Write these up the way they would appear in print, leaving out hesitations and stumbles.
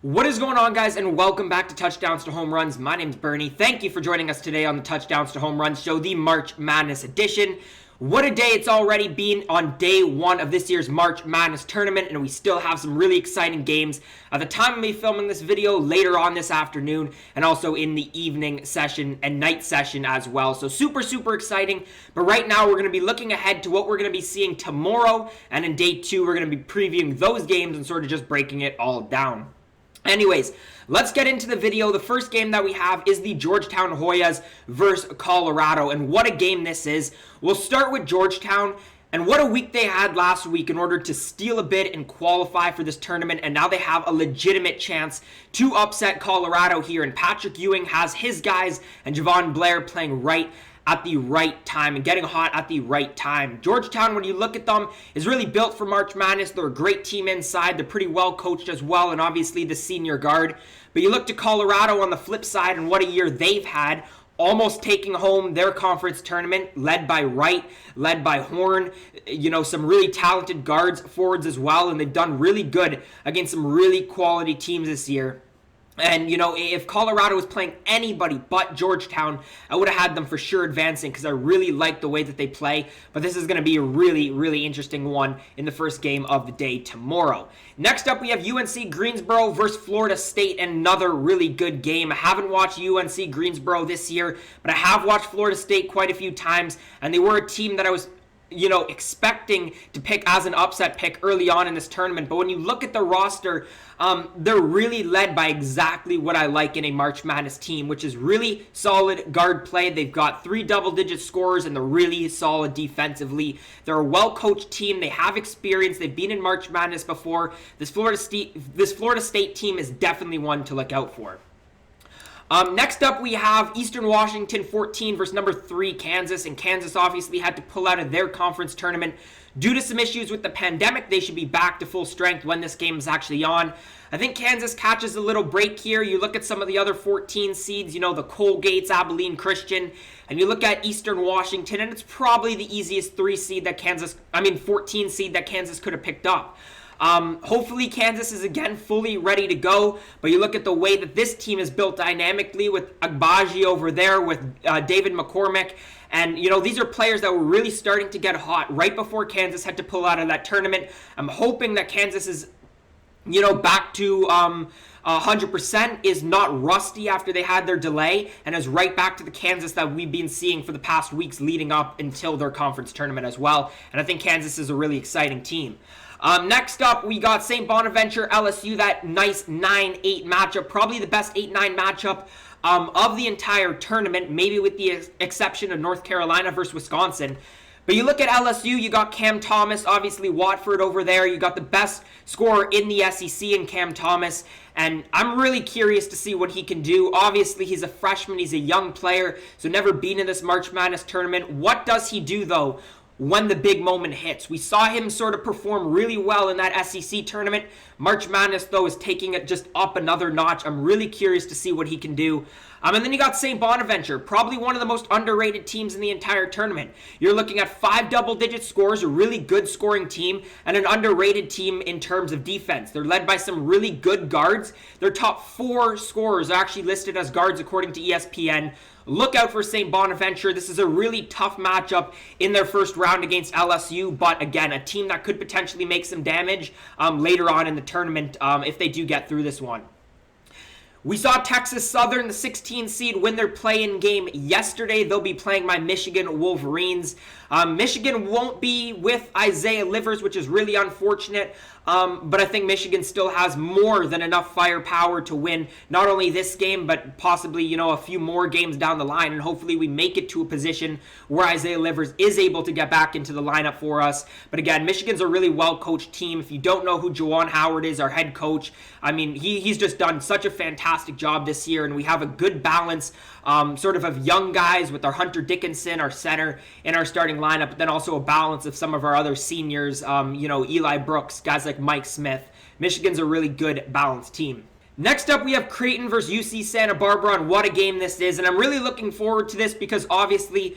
What is going on, guys, and welcome back to Touchdowns to Home Runs. My name's Bernie. Thank you for joining us today on the Touchdowns to Home Runs show, the March Madness edition. What a day it's already been on day one of this year's March Madness tournament, and we still have some really exciting games at the time of me filming this video later on this afternoon, and also in the evening session and night session as well. So super exciting. But right now we're going to be looking ahead to what we're going to be seeing tomorrow, and in day two we're going to be previewing those games and sort of just breaking it all down. Anyways, let's get into the video. The first game that we have is the Georgetown Hoyas versus Colorado, and what a game this is. We'll start with Georgetown, and what a week they had last week in order to steal a bid and qualify for this tournament, and now they have a legitimate chance to upset Colorado here, and Patrick Ewing has his guys and Javon Blair playing right at the right time and getting hot at the right time. Georgetown, when you look at them, is really built for March Madness. They're a great team inside. They're pretty well coached as well, and obviously the senior guard. But you look to Colorado on the flip side, and what a year they've had, almost taking home their conference tournament, led by Wright, led by Horn, some really talented guards, forwards as well, and they've done really good against some really quality teams this year. And, if Colorado was playing anybody but Georgetown, I would have had them for sure advancing because I really like the way that they play. But this is going to be a really interesting one in the first game of the day tomorrow. Next up, we have UNC Greensboro versus Florida State, another really good game. I haven't watched UNC Greensboro this year, but I have watched Florida State quite a few times, and they were a team that I was expecting to pick as an upset pick early on in this tournament. But when you look at the roster, they're really led by exactly what I like in a March Madness team, which is really solid guard play. They've got 3 double-digit scorers, and they're really solid defensively. They're a well-coached team. They have experience. They've been in March Madness before. This Florida State team is definitely one to look out for. Next up, we have Eastern Washington 14 versus number 3 Kansas, and Kansas obviously had to pull out of their conference tournament due to some issues with the pandemic. They should be back to full strength when this game is actually on. I think Kansas catches a little break here. You look at some of the other 14 seeds, the Colgates, Abilene, Christian, and you look at Eastern Washington, and it's probably the easiest 14 seed that Kansas could have picked up. Hopefully Kansas is again fully ready to go, but you look at the way that this team is built dynamically with Agbaji over there, with David McCormick, and these are players that were really starting to get hot right before Kansas had to pull out of that tournament. I'm hoping that Kansas is back to 100%, is not rusty after they had their delay, and is right back to the Kansas that we've been seeing for the past weeks leading up until their conference tournament as well. And I think Kansas is a really exciting team. Next up, we got St. Bonaventure, LSU, that nice 9-8 matchup, probably the best 8-9 matchup of the entire tournament, maybe with the exception of North Carolina versus Wisconsin. But you look at LSU, you got Cam Thomas, obviously Watford over there. You got the best scorer in the SEC in Cam Thomas, and I'm really curious to see what he can do. Obviously, he's a freshman, he's a young player, so never been in this March Madness tournament. What does he do, though, when the big moment hits? We saw him sort of perform really well in that SEC tournament. March Madness, though, is taking it just up another notch. I'm really curious to see what he can do. And then you got St. Bonaventure, probably one of the most underrated teams in the entire tournament. You're looking at 5 double-digit scores, a really good scoring team, and an underrated team in terms of defense. They're led by some really good guards. Their top 4 scorers are actually listed as guards according to ESPN. Look out for St. Bonaventure. This is a really tough matchup in their first round against LSU, but again, a team that could potentially make some damage later on in the tournament if they do get through this one. We saw Texas Southern, the 16 seed, win their play-in game yesterday. They'll be playing my Michigan Wolverines. Michigan won't be with Isaiah Livers, which is really unfortunate. But I think Michigan still has more than enough firepower to win not only this game, but possibly, a few more games down the line. And hopefully we make it to a position where Isaiah Livers is able to get back into the lineup for us. But again, Michigan's a really well-coached team. If you don't know who Juwan Howard is, our head coach, he's just done such a fantastic job this year. And we have a good balance of young guys with our Hunter Dickinson, our center, in our starting lineup, but then also a balance of some of our other seniors, Eli Brooks, guys like Mike Smith. Michigan's a really good balanced team. Next up, we have Creighton versus UC Santa Barbara, and what a game this is. And I'm really looking forward to this because obviously,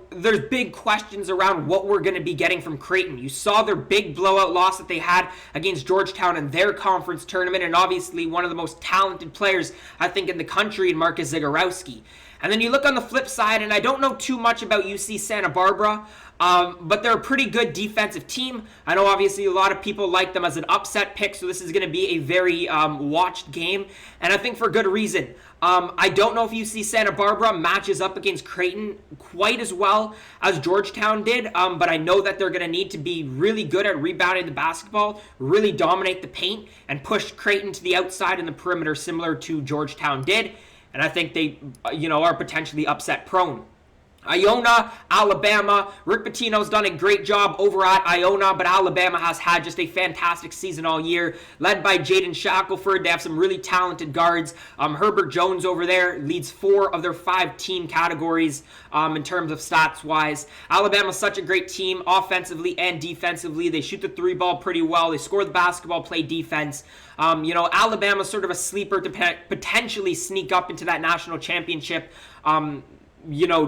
there's big questions around what we're going to be getting from Creighton. You saw their big blowout loss that they had against Georgetown in their conference tournament, and obviously one of the most talented players, I think, in the country, in Marcus Zagorowski. And then you look on the flip side, and I don't know too much about UC Santa Barbara, but they're a pretty good defensive team. I know obviously a lot of people like them as an upset pick, so this is going to be a very watched game, and I think for good reason. I don't know if UC Santa Barbara matches up against Creighton quite as well as Georgetown did, but I know that they're going to need to be really good at rebounding the basketball, really dominate the paint, and push Creighton to the outside and the perimeter similar to Georgetown did. And I think they, are potentially upset prone. Iona, Alabama. Rick Pitino's done a great job over at Iona, but Alabama has had just a fantastic season all year, led by Jaden Shackelford. They have some really talented guards. Herbert Jones over there leads 4 of their 5 team categories in terms of stats-wise. Alabama's such a great team, offensively and defensively. They shoot the 3 ball pretty well. They score the basketball, play defense. Alabama's sort of a sleeper to potentially sneak up into that national championship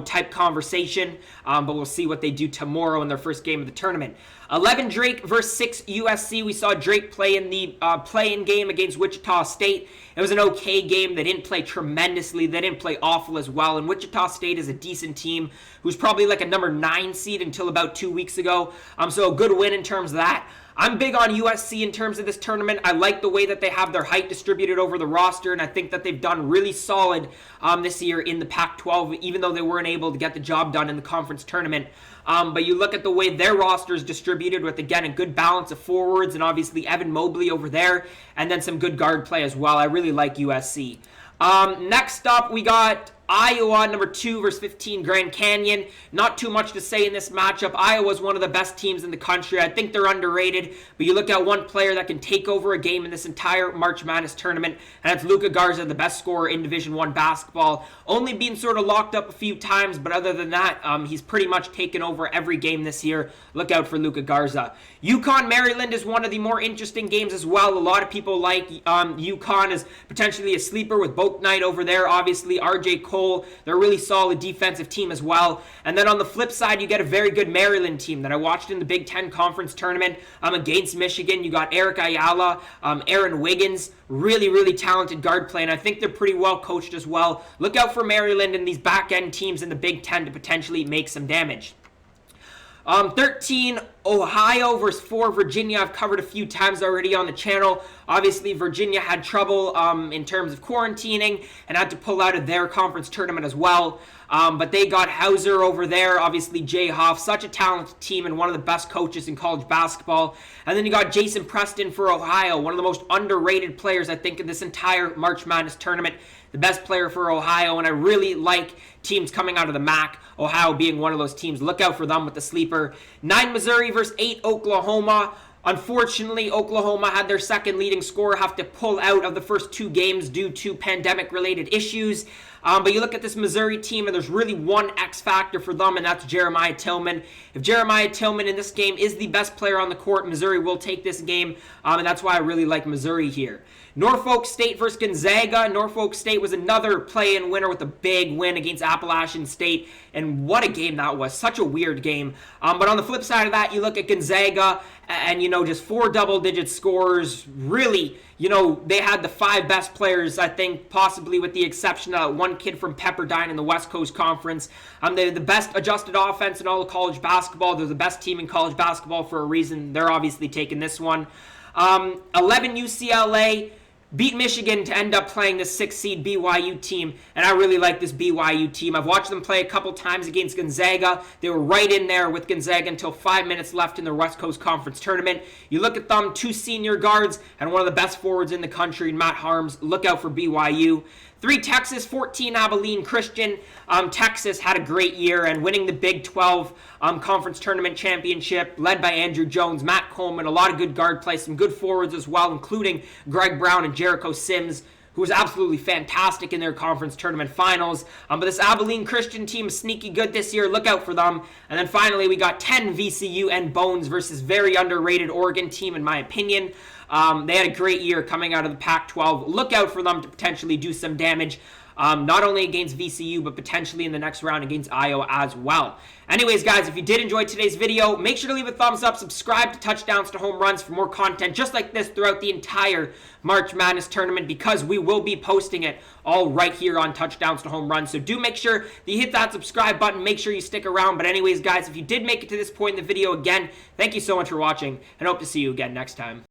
type conversation, but we'll see what they do tomorrow in their first game of the tournament. 11 Drake versus 6 USC. We saw Drake play in the play-in game against Wichita State. It was an okay game. They didn't play tremendously. They didn't play awful as well, and Wichita State is a decent team who's probably like a number 9 seed until about 2 weeks ago, so a good win in terms of that. I'm big on USC in terms of this tournament. I like the way that they have their height distributed over the roster, and I think that they've done really solid this year in the Pac-12, even though they weren't able to get the job done in the conference tournament. But you look at the way their roster is distributed with, again, a good balance of forwards and obviously Evan Mobley over there, and then some good guard play as well. I really like USC. Next up, we got Iowa, number 2 versus 15 Grand Canyon. Not too much to say in this matchup. Iowa's one of the best teams in the country. I think they're underrated, but you look at one player that can take over a game in this entire March Madness tournament, and that's Luka Garza, the best scorer in Division I basketball. Only being sort of locked up a few times, but other than that, he's pretty much taken over every game this year. Look out for Luka Garza. UConn, Maryland is one of the more interesting games as well. A lot of people like UConn as potentially a sleeper with Boak Knight over there. Obviously, RJ Cole. They're a really solid defensive team as well. And then on the flip side, you get a very good Maryland team that I watched in the Big Ten Conference Tournament against Michigan. You got Eric Ayala, Aaron Wiggins, really, really talented guard play, and I think they're pretty well coached as well. Look out for Maryland and these back-end teams in the Big Ten to potentially make some damage. 13, Ohio versus 4, Virginia. I've covered a few times already on the channel. Obviously, Virginia had trouble in terms of quarantining and had to pull out of their conference tournament as well. But they got Hauser over there, obviously Jay Hoff, such a talented team and one of the best coaches in college basketball. And then you got Jason Preston for Ohio, one of the most underrated players, I think, in this entire March Madness tournament. The best player for Ohio, and I really like teams coming out of the MAC, Ohio being one of those teams. Look out for them with the sleeper. 9 Missouri versus 8 Oklahoma. Unfortunately, Oklahoma had their second leading scorer have to pull out of the first 2 games due to pandemic-related issues. But you look at this Missouri team, and there's really one X factor for them, and that's Jeremiah Tillman. If Jeremiah Tillman in this game is the best player on the court, Missouri will take this game, and that's why I really like Missouri here. Norfolk State versus Gonzaga. Norfolk State was another play-in winner with a big win against Appalachian State, and what a game that was. Such a weird game. But on the flip side of that, you look at Gonzaga, and, just 4 double-digit scores. Really, they had the 5 best players, I think, possibly with the exception of one kid from Pepperdine in the West Coast Conference. They're the best adjusted offense in all of college basketball. They're the best team in college basketball for a reason. They're obviously taking this one. 11 UCLA beat Michigan to end up playing the 6th seed BYU team, and I really like this BYU team. I've watched them play a couple times against Gonzaga. They were right in there with Gonzaga until 5 minutes left in the West Coast Conference Tournament. You look at them, 2 senior guards and one of the best forwards in the country, Matt Harms. Look out for BYU. 3 Texas, 14 Abilene Christian. Texas had a great year and winning the Big 12 Conference Tournament Championship, led by Andrew Jones, Matt Coleman, a lot of good guard play, some good forwards as well, including Greg Brown and Jericho Sims, who was absolutely fantastic in their conference tournament finals. But this Abilene Christian team is sneaky good this year. Look out for them. And then finally, we got 10 VCU and Bones versus very underrated Oregon team, in my opinion. They had a great year coming out of the Pac-12. Look out for them to potentially do some damage. not only against VCU, but potentially in the next round against Iowa as well. Anyways, guys, if you did enjoy today's video, make sure to leave a thumbs up, subscribe to Touchdowns to Home Runs for more content just like this throughout the entire March Madness tournament, because we will be posting it all right here on Touchdowns to Home Runs. So do make sure that you hit that subscribe button. Make sure you stick around. But anyways, guys, if you did make it to this point in the video, again, thank you so much for watching, and hope to see you again next time.